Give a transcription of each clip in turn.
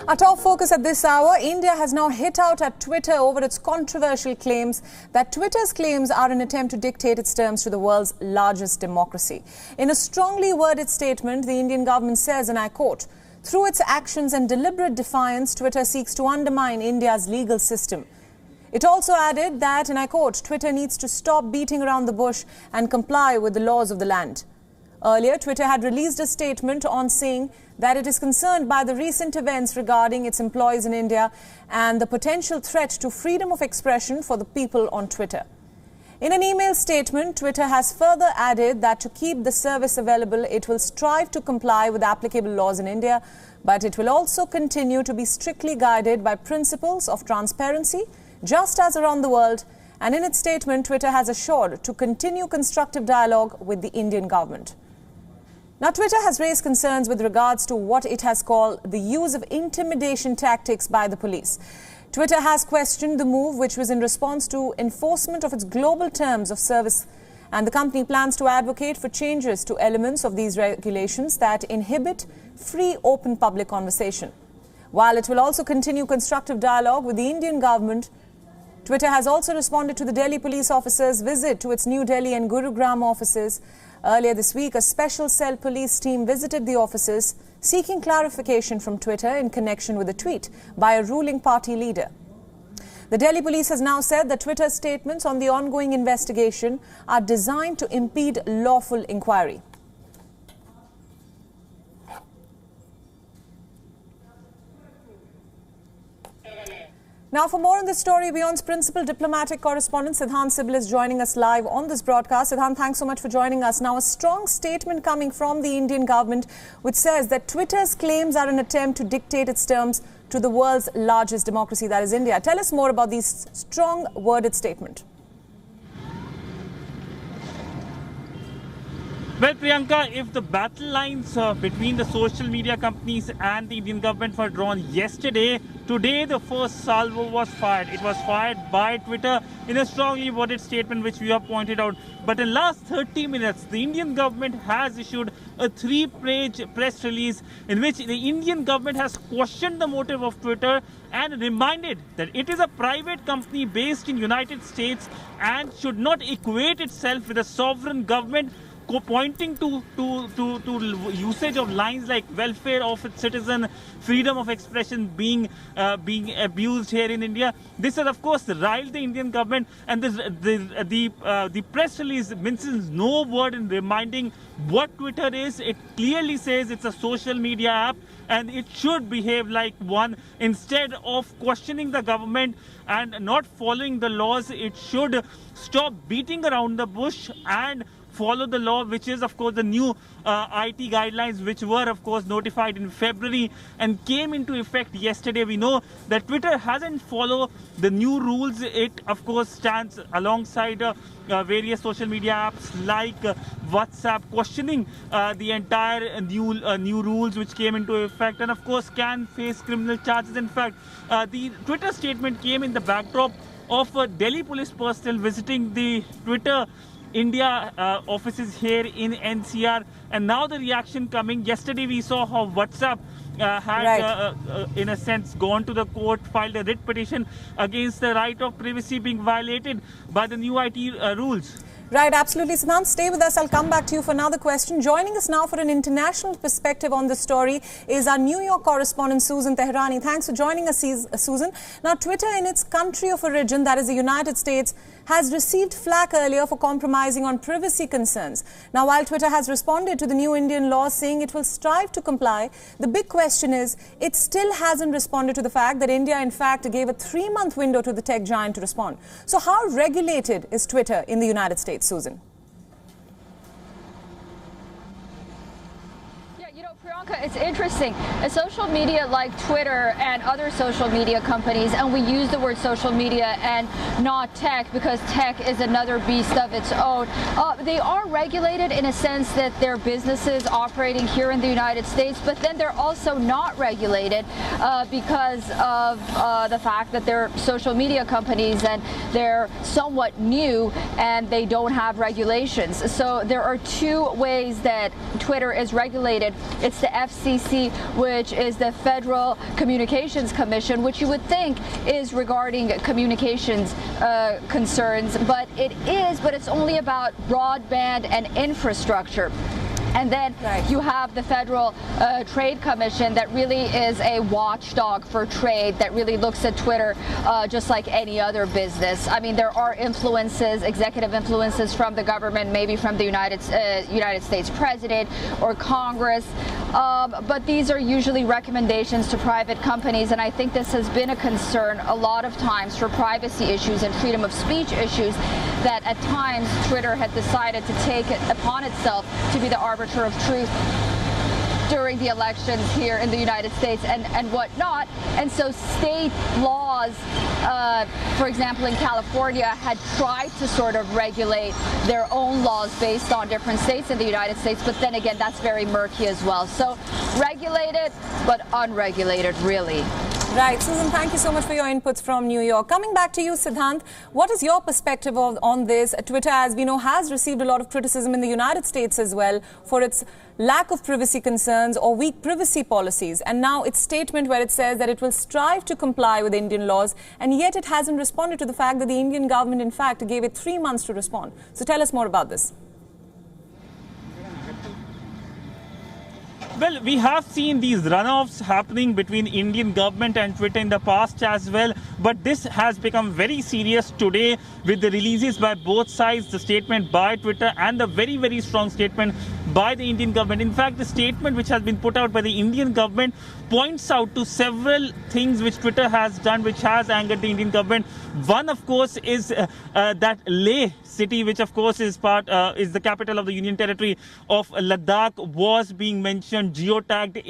Our top focus at this hour, India has now hit out at Twitter over its controversial claims that Twitter's claims are an attempt to dictate its terms to the world's largest democracy. In a strongly worded statement, the Indian government says, and I quote, "Through its actions and deliberate defiance, Twitter seeks to undermine India's legal system." It also added that, and I quote, "Twitter needs to stop beating around the bush and comply with the laws of the land." Earlier, Twitter had released a statement on saying that it is concerned by the recent events regarding its employees in India and the potential threat to freedom of expression for the people on Twitter. In an email statement, Twitter has further added that to keep the service available, it will strive to comply with applicable laws in India, but it will also continue to be strictly guided by principles of transparency, just as around the world. And in its statement, Twitter has assured to continue constructive dialogue with the Indian government. Now, Twitter has raised concerns with regards to what it has called the use of intimidation tactics by the police. Twitter has questioned the move, which was in response to enforcement of its global terms of service, and the company plans to advocate for changes to elements of these regulations that inhibit free, open public conversation. While it will also continue constructive dialogue with the Indian government, Twitter has also responded to the Delhi police officers' visit to its New Delhi and Gurugram offices. Earlier this week, a special cell police team visited the offices, seeking clarification from Twitter in connection with a tweet by a ruling party leader. The Delhi police has now said that Twitter's statements on the ongoing investigation are designed to impede lawful inquiry. Now, for more on this story, WION's principal diplomatic correspondent Siddhant Sibil is joining us live on this broadcast. Siddhant, thanks so much for joining us. Now, a strong statement coming from the Indian government which says that Twitter's claims are an attempt to dictate its terms to the world's largest democracy, that is India. Tell us more about this strong worded statement. Well, Priyanka, if the battle lines between the social media companies and the Indian government were drawn yesterday, today the first salvo was fired. It was fired by Twitter in a strongly worded statement which we have pointed out. But in the last 30 minutes, the Indian government has issued a 3-page press release in which the Indian government has questioned the motive of Twitter and reminded that it is a private company based in United States and should not equate itself with a sovereign government, pointing to usage of lines like welfare of its citizen, freedom of expression being abused here in India. This has, of course, riled the Indian government, and the press release mentions no word in reminding what Twitter is. It clearly says it's a social media app and it should behave like one. Instead of questioning the government and not following the laws, it should stop beating around the bush and follow the law, which is, of course, the new IT guidelines, which were, of course, notified in February and came into effect yesterday. We know that Twitter hasn't followed the new rules. It, of course, stands alongside various social media apps like WhatsApp, questioning the entire new rules which came into effect, and, of course, can face criminal charges. In fact, the Twitter statement came in the backdrop of Delhi police personnel visiting the Twitter India offices here in NCR, and now the reaction coming. Yesterday we saw how WhatsApp had in a sense gone to the court, filed a writ petition against the right of privacy being violated by the new IT rules. Right, absolutely. Siddhant, stay with us. I'll come back to you for another question. Joining us now for an international perspective on this story is our New York correspondent, Susan Teherani. Thanks for joining us, Susan. Now, Twitter in its country of origin, that is the United States, has received flack earlier for compromising on privacy concerns. Now, while Twitter has responded to the new Indian law saying it will strive to comply, the big question is it still hasn't responded to the fact that India, in fact, gave a 3-month window to the tech giant to respond. So how regulated is Twitter in the United States, Susan? It's interesting. A social media like Twitter and other social media companies, and we use the word social media and not tech because tech is another beast of its own. They are regulated in a sense that they're businesses operating here in the United States, but then they're also not regulated because of the fact that they're social media companies and they're somewhat new and they don't have regulations. So there are two ways that Twitter is regulated. It's the FCC, which is the Federal Communications Commission, which you would think is regarding communications concerns, but it's only about broadband and infrastructure. And then you have the Federal Trade Commission that really is a watchdog for trade, that really looks at Twitter just like any other business. I mean, there are influences, executive influences from the government, maybe from the United States President or Congress, but these are usually recommendations to private companies, and I think this has been a concern a lot of times for privacy issues and freedom of speech issues, that at times Twitter had decided to take it upon itself to be the arbiter of truth during the elections here in the United States and whatnot. And so state laws, for example, in California, had tried to sort of regulate their own laws based on different states in the United States, but then again, that's very murky as well. So regulated, but unregulated, really. Right. Susan, thank you so much for your inputs from New York. Coming back to you, Siddhant, what is your perspective on this? Twitter, as we know, has received a lot of criticism in the United States as well for its lack of privacy concerns or weak privacy policies. And now its statement where it says that it will strive to comply with Indian laws, and yet it hasn't responded to the fact that the Indian government, in fact, gave it 3 months to respond. So tell us more about this. Well, we have seen these runoffs happening between Indian government and Twitter in the past as well, but this has become very serious today with the releases by both sides, the statement by Twitter and the very, very strong statement by the Indian government. In fact, the statement which has been put out by the Indian government points out to several things which Twitter has done, which has angered the Indian government. One, of course, is that Leh city, which of course is the capital of the Union Territory of Ladakh, was being mentioned, geotagged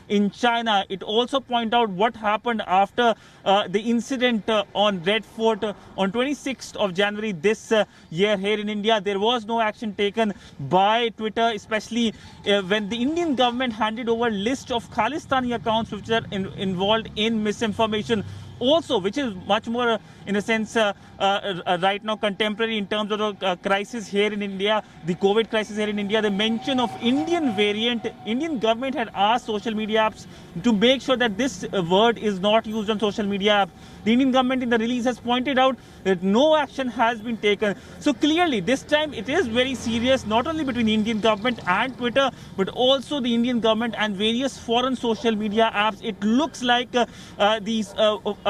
in China. It also points out what happened after the incident on Red Fort on 26th of January this year here in India. There was no action taken by Twitter, especially when the Indian government handed over a list of Khalistani accounts which are involved in misinformation. Also, which is much more, in a sense, right now contemporary in terms of the crisis here in India, the COVID crisis here in India, the mention of Indian variant. Indian government had asked social media apps to make sure that this word is not used on social media apps. The Indian government in the release has pointed out that no action has been taken. So clearly, this time it is very serious, not only between the Indian government and Twitter, but also the Indian government and various foreign social media apps. It looks like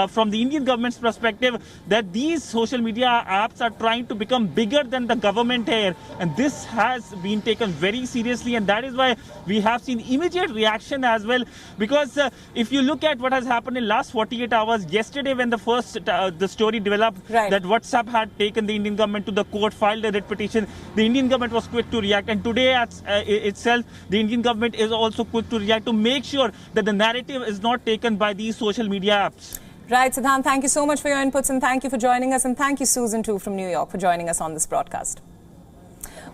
from the Indian government's perspective, that these social media apps are trying to become bigger than the government here. And this has been taken very seriously. And that is why we have seen immediate reaction as well. Because if you look at what has happened in last 48 hours, yesterday when the story developed that WhatsApp had taken the Indian government to the court, filed a writ petition, the Indian government was quick to react. And today itself, the Indian government is also quick to react to make sure that the narrative is not taken by these social media apps. Right, Siddhant, thank you so much for your inputs and thank you for joining us. And thank you, Susan, too, from New York for joining us on this broadcast.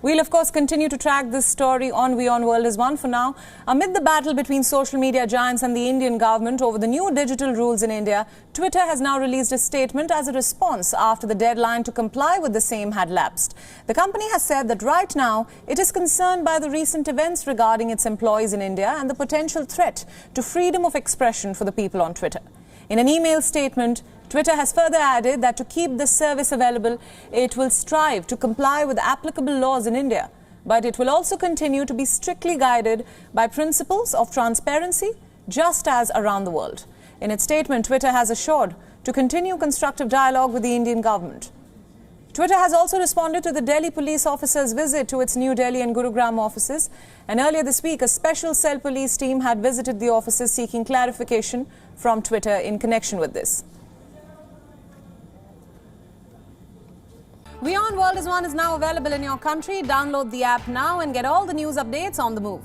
We'll, of course, continue to track this story on WION World is One. For now, amid the battle between social media giants and the Indian government over the new digital rules in India, Twitter has now released a statement as a response after the deadline to comply with the same had lapsed. The company has said that right now it is concerned by the recent events regarding its employees in India and the potential threat to freedom of expression for the people on Twitter. In an email statement, Twitter has further added that to keep this service available, it will strive to comply with applicable laws in India, but it will also continue to be strictly guided by principles of transparency, just as around the world. In its statement, Twitter has assured to continue constructive dialogue with the Indian government. Twitter has also responded to the Delhi police officer's visit to its New Delhi and Gurugram offices. And earlier this week, a special cell police team had visited the offices seeking clarification from Twitter in connection with this. WION World is One is now available in your country. Download the app now and get all the news updates on the move.